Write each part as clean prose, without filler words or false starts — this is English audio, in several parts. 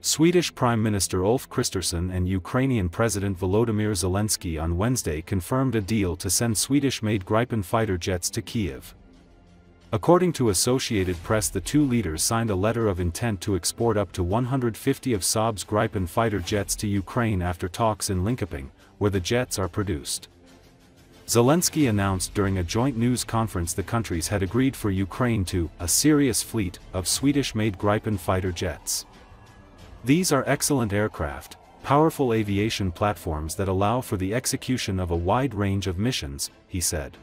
Swedish Prime Minister Ulf Kristersson and Ukrainian President Volodymyr Zelensky on Wednesday confirmed a deal to send Swedish-made Gripen fighter jets to Kiev. According to Associated Press, the two leaders signed a letter of intent to export up to 150 of Saab's Gripen fighter jets to Ukraine after talks in Linköping, where the jets are produced. Zelensky announced during a joint news conference the countries had agreed for Ukraine to a serious fleet of Swedish-made Gripen fighter jets. These are excellent aircraft, powerful aviation platforms that allow for the execution of a wide range of missions, he said.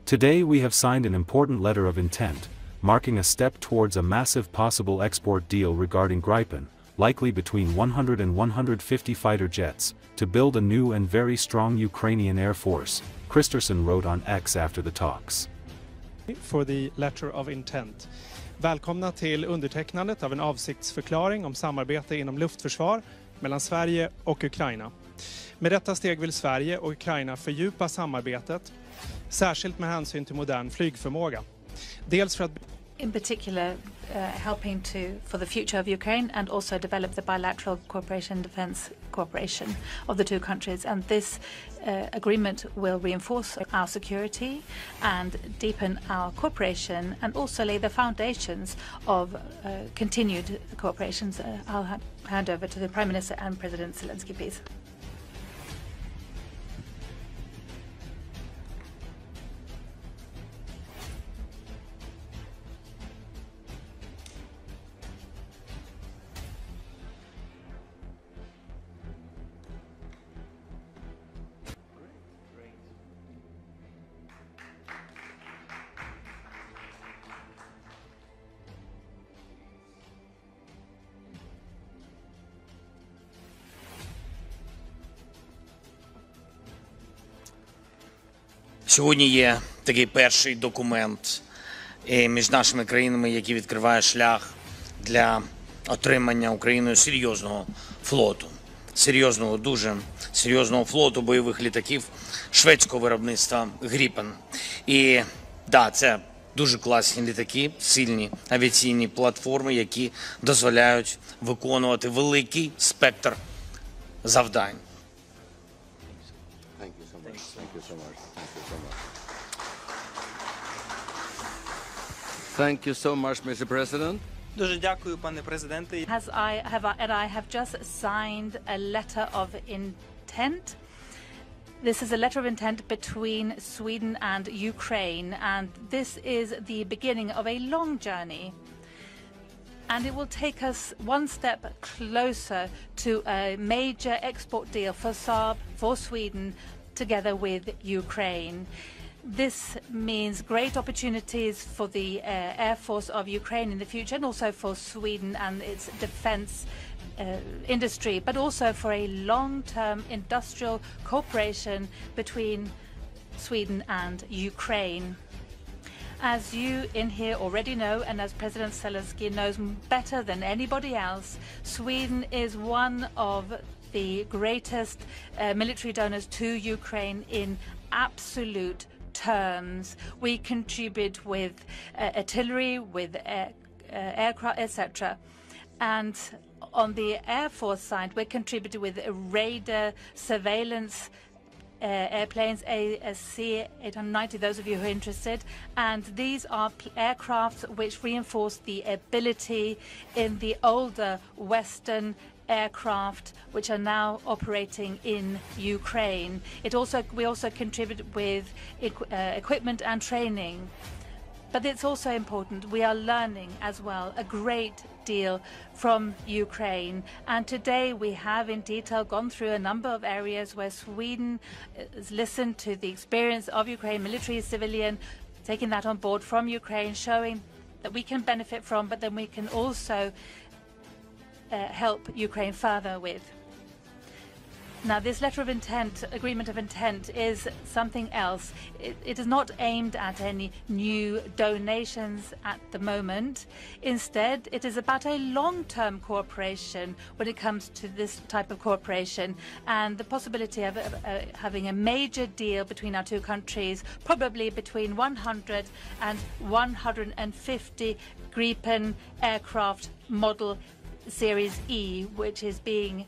Today we have signed an important letter of intent, marking a step towards a massive possible export deal regarding Gripen, likely between 100 and 150 fighter jets, to build a new and very strong Ukrainian Air Force, Kristersson wrote on X after the talks. For the letter of intent. Välkomna till undertecknandet av en avsiktsförklaring om samarbete inom luftförsvar mellan Sverige och Ukraina. Med detta steg vill Sverige och Ukraina fördjupa samarbetet, särskilt med hänsyn till modern flygförmåga. Dels för att in particular helping for the future of Ukraine and also develop the bilateral cooperation defense cooperation of the two countries, and this agreement will reinforce our security and deepen our cooperation and also lay the foundations of continued cooperation. I'll hand over to the Prime Minister and President Zelensky, please. Сьогодні є такий перший документ між нашими країнами, який відкриває шлях для отримання Україною серйозного флоту. Серйозного, дуже серйозного флоту бойових літаків шведського виробництва Gripen. І, да, це дуже класні літаки, сильні авіаційні платформи, які дозволяють виконувати великий спектр завдань. Thank you so much, Mr. President. Дуже дякую, пане президенте. I have just signed a letter of intent. This is a letter of intent between Sweden and Ukraine, and this is the beginning of a long journey. And it will take us one step closer to a major export deal for Saab, for Sweden, together with Ukraine. This means great opportunities for the Air Force of Ukraine in the future, and also for Sweden and its defense industry, but also for a long-term industrial cooperation between Sweden and Ukraine. As you in here already know, and as President Zelensky knows better than anybody else, Sweden is one of the greatest military donors to Ukraine in absolute terms. We contribute with artillery, with aircraft, etc. And on the Air Force side, we're contributing with radar surveillance airplanes, ASC-890, those of you who are interested. And these are aircraft which reinforce the ability in the older Western aircraft which are now operating in Ukraine. We also contribute with equipment and training. But it's also important, we are learning as well a great deal from Ukraine. And today we have in detail gone through a number of areas where Sweden has listened to the experience of Ukraine, military, civilian, taking that on board from Ukraine, showing that we can benefit from, but then we can also help Ukraine further with. Now, this letter of intent, agreement of intent, is something else. It is not aimed at any new donations at the moment. Instead, it is about a long-term cooperation when it comes to this type of cooperation, and the possibility of having a major deal between our two countries, probably between 100 and 150 Gripen aircraft model Series E, which is being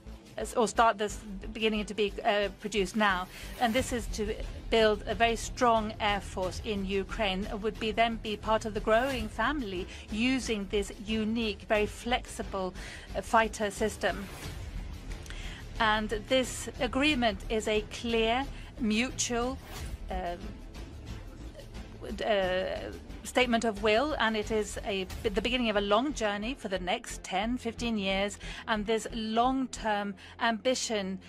beginning to be produced now, and this is to build a very strong air force in Ukraine. It would then be part of the growing family using this unique, very flexible fighter system. And this agreement is a clear, mutual statement of will, and it is the beginning of a long journey for the next 10, 15 years. And this long-term ambition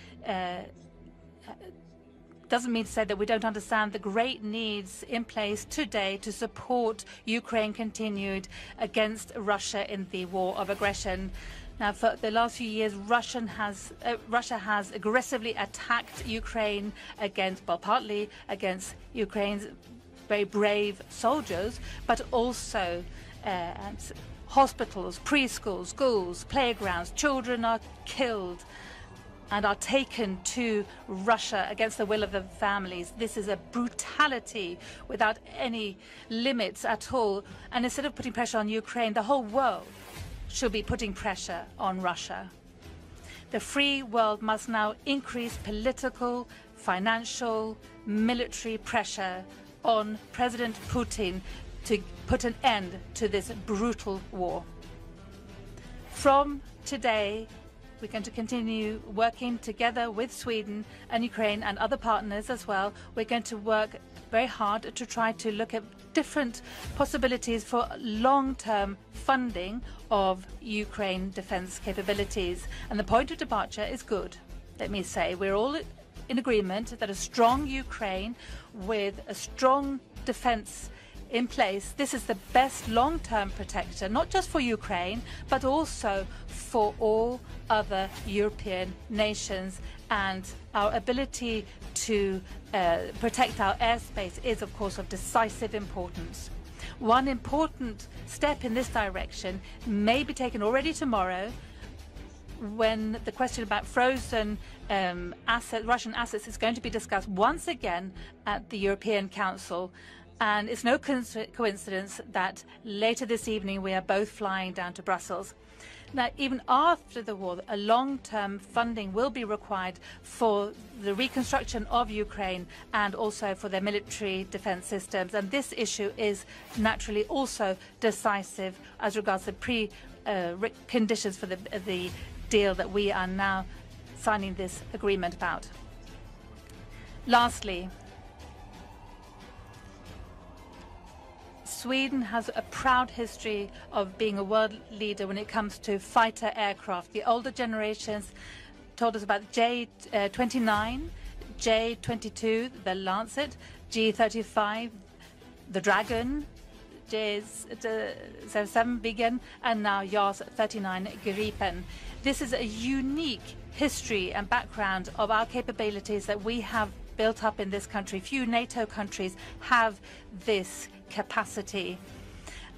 doesn't mean to say that we don't understand the great needs in place today to support Ukraine continued against Russia in the war of aggression. Now, for the last few years, Russia has aggressively attacked Ukraine partly against Ukraine's very brave soldiers, but also hospitals, preschools, schools, playgrounds. Children are killed and are taken to Russia against the will of the families. This is a brutality without any limits at all. And instead of putting pressure on Ukraine, the whole world should be putting pressure on Russia. The free world must now increase political, financial, military pressure on President Putin to put an end to this brutal war. From today, we're going to continue working together with Sweden and Ukraine and other partners as well. We're going to work very hard to try to look at different possibilities for long-term funding of Ukraine defense capabilities. And the point of departure is good, let me say. We're all in agreement that a strong Ukraine with a strong defense in place, this is the best long-term protector, not just for Ukraine, but also for all other European nations. And our ability to protect our airspace is, of course, of decisive importance. One important step in this direction may be taken already tomorrow, when the question about frozen Russian assets is going to be discussed once again at the European Council. And it's no coincidence that later this evening we are both flying down to Brussels. Now, even after the war, a long-term funding will be required for the reconstruction of Ukraine and also for their military defense systems. And this issue is naturally also decisive as regards the preconditions for the deal that we are now signing this agreement about. Lastly, Sweden has a proud history of being a world leader when it comes to fighter aircraft. The older generations told us about J-29, J-22, the Lancet, G-35, the Dragon, J-7 Viggen, and now JAS-39 Gripen. This is a unique history and background of our capabilities that we have built up in this country. Few NATO countries have this capacity.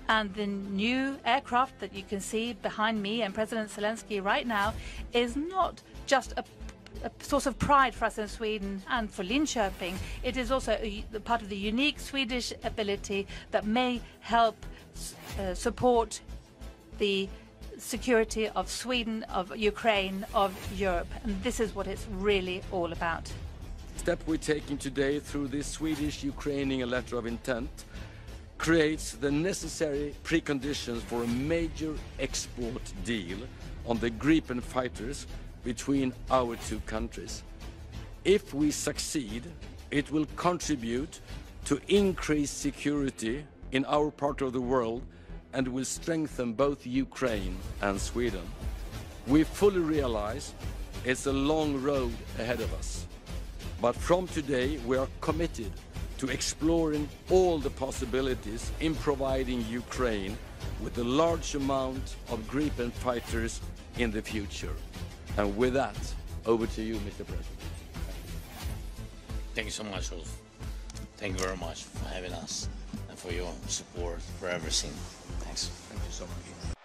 And the new aircraft that you can see behind me and President Zelensky right now is not just a source of pride for us in Sweden and for Linköping. It is also part of the unique Swedish ability that may help support the security of Sweden, of Ukraine, of Europe. And this is what it's really all about. The step we're taking today through this Swedish-Ukrainian letter of intent creates the necessary preconditions for a major export deal on the Gripen fighters between our two countries. If we succeed, it will contribute to increased security in our part of the world and will strengthen both Ukraine and Sweden. We fully realize it's a long road ahead of us, but from today we are committed to exploring all the possibilities in providing Ukraine with a large amount of Gripen fighters in the future. And with that, over to you, Mr. President. Thank you so much, Ulf. Thank you very much for having us and for your support for everything. Thanks. Thank you so much.